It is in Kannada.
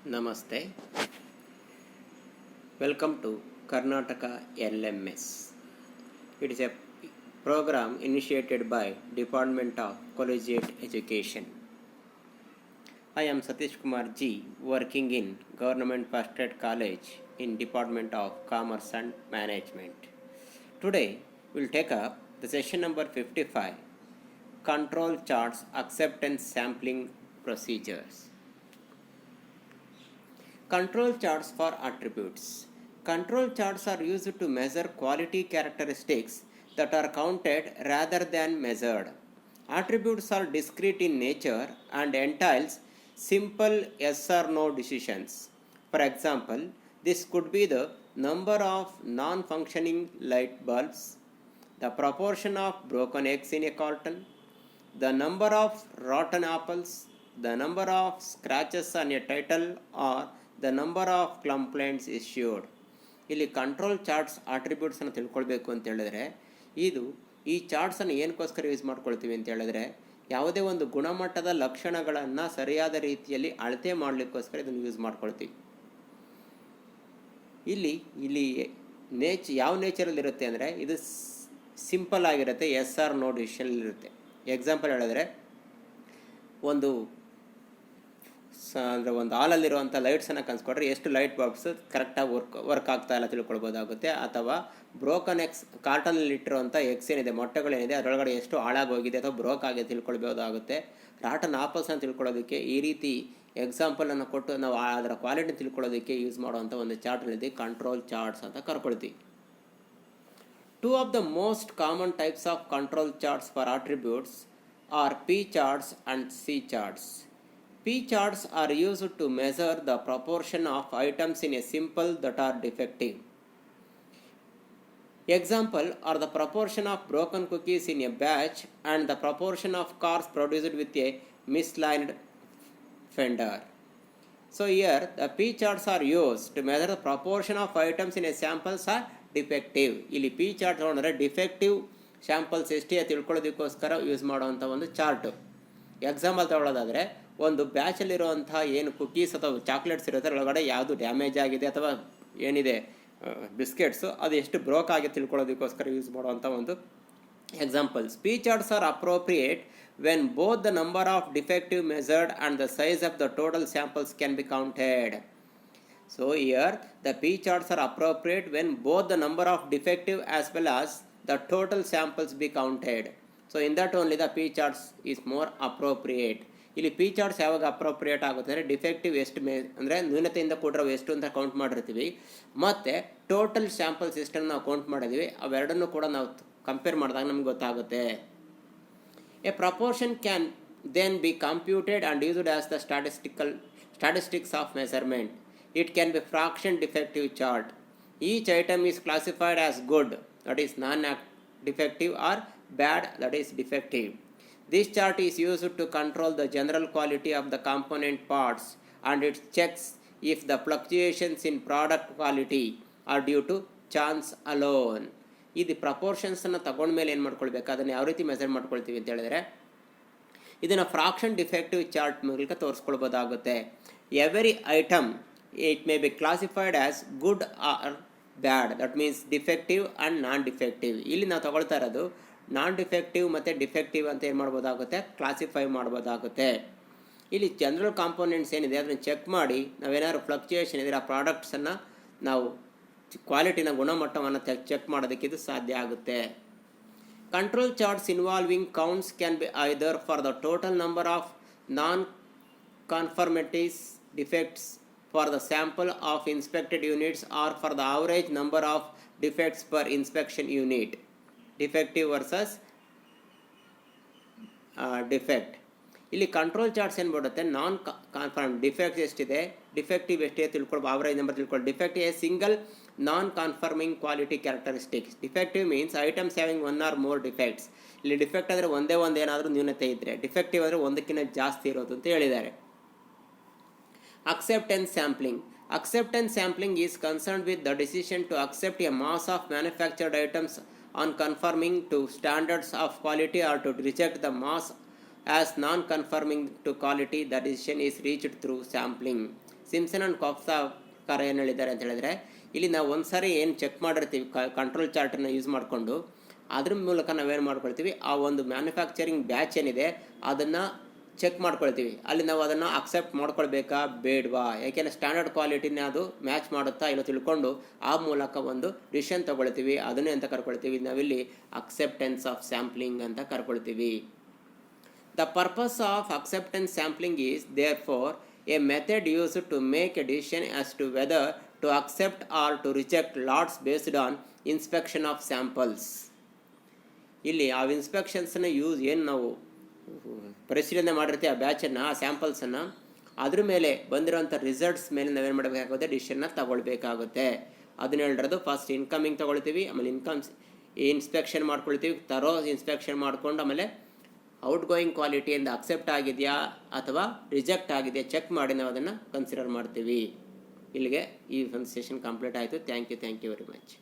Namaste. Welcome to Karnataka LMS. It is a program initiated by Department of Collegiate Education. I am Satish Kumar G, working in Government First Grade College in Department of Commerce and Management. Today, we will take up the session number 55, Control Charts Acceptance Sampling Procedures. Control charts for attributes. Control charts are used to measure quality characteristics that are counted rather than measured. Attributes are discrete in nature and entails simple yes or no decisions. For example, this could be the number of non-functioning light bulbs, the proportion of broken eggs in a carton, the number of rotten apples, the number of scratches on a title, or the number of complaints issued. ಇಲ್ಲಿ ಕಂಟ್ರೋಲ್ ಚಾರ್ಟ್ಸ್ ಆಟ್ರಿಬ್ಯೂಟ್ಸನ್ನು ತಿಳ್ಕೊಳ್ಬೇಕು ಅಂತ ಹೇಳಿದ್ರೆ ಈ ಚಾರ್ಟ್ಸನ್ನು ಏನಕ್ಕೋಸ್ಕರ ಯೂಸ್ ಮಾಡ್ಕೊಳ್ತೀವಿ ಅಂತ ಹೇಳಿದ್ರೆ ಯಾವುದೇ ಒಂದು ಗುಣಮಟ್ಟದ ಲಕ್ಷಣಗಳನ್ನು ಸರಿಯಾದ ರೀತಿಯಲ್ಲಿ ಅಳತೆ ಮಾಡಲಿಕ್ಕೋಸ್ಕರ ಇದನ್ನು ಯೂಸ್ ಮಾಡ್ಕೊಳ್ತೀವಿ. ಇಲ್ಲಿ ಯಾವ ನೇಚರಲ್ಲಿ ಇರುತ್ತೆ ಅಂದರೆ ಇದು ಸಿಂಪಲ್ ಆಗಿರುತ್ತೆ, ಎಸ್ ಆರ್ ನೋ ಡಿಸಿಷನ್ ಇರುತ್ತೆ. ಎಕ್ಸಾಂಪಲ್ ಹೇಳಿದ್ರೆ ಒಂದು ಹಾಲಲ್ಲಿರುವಂಥ ಲೈಟ್ಸನ್ನು ಕನ್ಸ್ಕೊಂಡ್ರೆ ಎಷ್ಟು ಲೈಟ್ ಬಲ್ಬ್ಸ್ ಕರೆಕ್ಟಾಗಿ ವರ್ಕ್ ಆಗ್ತಾ ಇಲ್ಲ ತಿಳ್ಕೊಳ್ಬೋದಾಗುತ್ತೆ. ಅಥವಾ ಬ್ರೋಕನ್ ಎಗ್ಸ್, ಕಾರ್ಟನಲ್ಲಿ ಇಟ್ಟಿರುವಂಥ ಎಗ್ಸ್ ಏನಿದೆ, ಮೊಟ್ಟೆಗಳೇನಿದೆ ಅದರೊಳಗಡೆ ಎಷ್ಟು ಹಾಳಾಗೋಗಿದೆ ಅಥವಾ ಬ್ರೋಕ್ ಆಗಿದೆ ತಿಳ್ಕೊಳ್ಬೋದಾಗುತ್ತೆ. ರಾಟನ್ ಆಪಲ್ಸನ್ನು ತಿಳ್ಕೊಳ್ಳೋದಕ್ಕೆ ಈ ರೀತಿ ಎಕ್ಸಾಂಪಲನ್ನು ಕೊಟ್ಟು ನಾವು ಅದರ ಕ್ವಾಲಿಟಿ ತಿಳ್ಕೊಳ್ಳೋದಕ್ಕೆ ಯೂಸ್ ಮಾಡುವಂಥ ಒಂದು ಚಾರ್ಟ್ನಿದೆ ಕಂಟ್ರೋಲ್ ಚಾರ್ಟ್ಸ್ ಅಂತ ಕರ್ಕೊಳ್ತೀವಿ. Two of the most common types of control charts for attributes are P charts and C charts. P charts are used to measure the proportion of items in a sample that are defective. Example are the proportion of broken cookies in a batch and the proportion of cars produced with a misaligned fender. So here the P charts are used to measure the proportion of items in a samples are defective. ಇಲ್ಲಿ ಪಿ ಚಾರ್ಟ್ ತೊಗೊಂಡ್ರೆ ಡಿಫೆಕ್ಟಿವ್ ಸ್ಯಾಂಪಲ್ಸ್ ಎಷ್ಟೇ ತಿಳ್ಕೊಳ್ಳೋದಕ್ಕೋಸ್ಕರ ಯೂಸ್ ಮಾಡುವಂಥ ಒಂದು ಚಾರ್ಟು. ಎಕ್ಸಾಂಪಲ್ ತೊಗೊಳ್ಳೋದಾದರೆ ಒಂದು ಬ್ಯಾಚಲ್ಲಿರುವಂಥ ಏನು ಕುಕೀಸ್ ಅಥವಾ ಚಾಕ್ಲೇಟ್ಸ್ ಇರುತ್ತೆ ಒಳಗಡೆ ಯಾವುದು ಡ್ಯಾಮೇಜ್ ಆಗಿದೆ ಅಥವಾ ಏನಿದೆ ಬಿಸ್ಕೆಟ್ಸು ಅದು ಎಷ್ಟು ಬ್ರೋಕ್ ಆಗಿ ತಿಳ್ಕೊಳ್ಳೋದಕ್ಕೋಸ್ಕರ ಯೂಸ್ ಮಾಡುವಂಥ ಒಂದು examples. Pie charts are appropriate when both the number of defective measured and the size of the total samples can be counted. So here the P charts are appropriate when both the number of defective as well as the total samples be counted. So in that only the P charts is more appropriate. ಇಲ್ಲಿ ಪಿ ಚಾರ್ಟ್ಸ್ ಯಾವಾಗ ಅಪ್ರೋಪ್ರಿಯೇಟ್ ಆಗುತ್ತೆ ಅಂದರೆ ಡಿಫೆಕ್ಟಿವ್ ಎಷ್ಟು ಅಂದರೆ ನ್ಯೂನತೆಯಿಂದ ಕೂಡಿರೋ ಎಷ್ಟು ಅಂತ ಕೌಂಟ್ ಮಾಡಿರ್ತೀವಿ, ಮತ್ತು ಟೋಟಲ್ ಸ್ಯಾಂಪಲ್ಸ್ ಎಷ್ಟನ್ನು ನಾವು ಕೌಂಟ್ ಮಾಡಿದ್ದೀವಿ ಅವೆರಡನ್ನೂ ಕೂಡ ನಾವು ಕಂಪೇರ್ ಮಾಡಿದಾಗ ನಮ್ಗೆ ಗೊತ್ತಾಗುತ್ತೆ. A proportion can then be computed and used as the statistics of measurement. It can be fraction defective chart. Each item is classified as good, that is non-defective, or bad, that is defective. This chart is used to control the general quality of the component parts, and it checks if the fluctuations in product quality are due to chance alone. ಇದು ಪ್ರಪೋರ್ಷನ್ಸನ್ನು ತಗೊಂಡ್ಮೇಲೆ ಏನು ಮಾಡ್ಕೊಳ್ಬೇಕು, ಅದನ್ನು ಯಾವ ರೀತಿ ಮೆಜರ್ ಮಾಡ್ಕೊಳ್ತೀವಿ ಅಂತ ಹೇಳಿದ್ರೆ ಇದನ್ನು ಫ್ರಾಕ್ಷನ್ ಡಿಫೆಕ್ಟಿವ್ ಚಾರ್ಟ್ ಮೂಲಕ ತೋರಿಸ್ಕೊಳ್ಬೋದಾಗುತ್ತೆ. Every item it may be classified as good or bad, that means defective and non-defective. ಇಲ್ಲಿ ನಾವು ತಗೊಳ್ತಾ ಇರೋದು ನಾನ್ ಡಿಫೆಕ್ಟಿವ್ ಮತ್ತು ಡಿಫೆಕ್ಟಿವ್ ಅಂತ ಏನು ಮಾಡ್ಬೋದಾಗುತ್ತೆ, ಕ್ಲಾಸಿಫೈ ಮಾಡ್ಬೋದಾಗುತ್ತೆ. ಇಲ್ಲಿ ಜನರಲ್ ಕಾಂಪೋನೆಂಟ್ಸ್ ಏನಿದೆ ಅದನ್ನು ಚೆಕ್ ಮಾಡಿ ನಾವೇನಾದ್ರು ಫ್ಲಕ್ಚುಯೇಷನ್ ಇದ್ರೆ ಆ ಪ್ರಾಡಕ್ಟ್ಸನ್ನು ನಾವು ಕ್ವಾಲಿಟಿನ ಗುಣಮಟ್ಟವನ್ನು ಚೆಕ್ ಮಾಡೋದಕ್ಕೆ ಇದು ಸಾಧ್ಯ ಆಗುತ್ತೆ. Control charts involving counts can be either for the total number of non conformities defects for the sample of inspected units or for the average number of defects per inspection unit. Defective versus defect. ಇಲ್ಲಿ ಕಂಟ್ರೋಲ್ ಚಾರ್ಟ್ಸ್ ಏನು ಬರುತ್ತೆ, ನಾನ್ ಕಾನ್ಫರ್ಮ್ ಡಿಫೆಕ್ಟ್ಸ್ ಎಷ್ಟಿದೆ, ಡಿಫೆಕ್ಟಿವ್ ಎಷ್ಟಿದೆ ತಿಳ್ಕೊಳ್ಬೋದು, ಅವರೇಜ್ ನಂಬರ್ ತಿಳ್ಕೊಳ್ಳಿ. Defect a single non conforming quality characteristics. Defective means items having one or more defects. ಇಲ್ಲಿ ಡಿಫೆಕ್ಟ್ ಅಂದರೆ ಒಂದೇ ಏನಾದರೂ ನ್ಯೂನತೆ ಇದ್ದರೆ, ಡಿಫೆಕ್ಟಿವ್ ಅಂದರೆ ಒಂದಕ್ಕಿಂತ ಜಾಸ್ತಿ ಇರೋದು ಅಂತ ಹೇಳಿದ್ದಾರೆ. Acceptance sampling. Acceptance sampling is concerned with the decision to accept a mass of manufactured items on conforming to standards of quality or to reject the mass as non conforming to quality the decision is reached through sampling. Simpson and ಕಾಫ್ಸ್ಕಾರ್ ಏನು ಹೇಳಿದ್ದಾರೆ ಅಂತ ಹೇಳಿದ್ರೆ, ಇಲ್ಲಿ ನಾವು ಒಂದು ಸಾರಿ ಏನು ಚೆಕ್ ಮಾಡಿರ್ತೀವಿ ಕಂಟ್ರೋಲ್ ಚಾರ್ಟನ್ನು ಯೂಸ್ ಮಾಡಿಕೊಂಡು, ಅದ್ರ ಮೂಲಕ ನಾವೇನು ಮಾಡ್ಕೊಳ್ತೀವಿ, ಆ ಒಂದು ಮ್ಯಾನುಫ್ಯಾಕ್ಚರಿಂಗ್ ಬ್ಯಾಚ್ ಏನಿದೆ ಅದನ್ನು ಚೆಕ್ ಮಾಡ್ಕೊಳ್ತೀವಿ. ಅಲ್ಲಿ ನಾವು ಅದನ್ನು ಅಕ್ಸೆಪ್ಟ್ ಮಾಡ್ಕೊಳ್ಬೇಕಾ ಬೇಡವಾ, ಯಾಕೆಂದರೆ ಸ್ಟ್ಯಾಂಡರ್ಡ್ ಕ್ವಾಲಿಟಿನೇ ಅದು ಮ್ಯಾಚ್ ಮಾಡುತ್ತಾ ಇಲ್ಲ ತಿಳ್ಕೊಂಡು ಆ ಮೂಲಕ ಒಂದು ಡಿಸಿಷನ್ ತೊಗೊಳ್ತೀವಿ. ಅದನ್ನೇ ಅಂತ ಕರ್ಕೊಳ್ತೀವಿ ನಾವಿಲ್ಲಿ ಅಕ್ಸೆಪ್ಟೆನ್ಸ್ ಆಫ್ ಸ್ಯಾಂಪ್ಲಿಂಗ್ ಅಂತ ಕರ್ಕೊಳ್ತೀವಿ. The purpose of acceptance sampling is therefore a method used to make a decision as to whether to accept or to reject lots based on inspection of samples. ಇಲ್ಲಿ ಆ ಇನ್ಸ್ಪೆಕ್ಷನ್ಸನ್ನು ಏನು ನಾವು ಪರಿಶೀಲನೆ ಮಾಡಿರ್ತೀವಿ ಆ ಬ್ಯಾಚನ್ನು, ಆ ಸ್ಯಾಂಪಲ್ಸನ್ನು, ಅದ್ರ ಮೇಲೆ ಬಂದಿರೋಂಥ ರಿಸಲ್ಟ್ಸ್ ಮೇಲೆ ನಾವೇನು ಮಾಡಬೇಕಾಗುತ್ತೆ, ಡಿಸಿಷನ್ನ ತಗೊಳ್ಬೇಕಾಗುತ್ತೆ. ಅದನ್ನ ಹೇಳಿರೋದು ಫಸ್ಟ್ ಇನ್ಕಮಿಂಗ್ ತೊಗೊಳ್ತೀವಿ, ಆಮೇಲೆ ಇನ್ಸ್ಪೆಕ್ಷನ್ ಮಾಡ್ಕೊಳ್ತೀವಿ, ತರೋ ಇನ್ಸ್ಪೆಕ್ಷನ್ ಮಾಡ್ಕೊಂಡು ಆಮೇಲೆ ಔಟ್ ಗೋಯಿಂಗ್ ಕ್ವಾಲಿಟಿಯಿಂದ ಅಕ್ಸೆಪ್ಟ್ ಆಗಿದೆಯಾ ಅಥವಾ ರಿಜೆಕ್ಟ್ ಆಗಿದೆಯಾ ಚೆಕ್ ಮಾಡಿ ನಾವು ಅದನ್ನು ಕನ್ಸಿಡರ್ ಮಾಡ್ತೀವಿ. ಇಲ್ಲಿಗೆ ಈ ಒಂದು ಸೆಷನ್ ಕಂಪ್ಲೀಟ್ ಆಯಿತು. Thank you very much.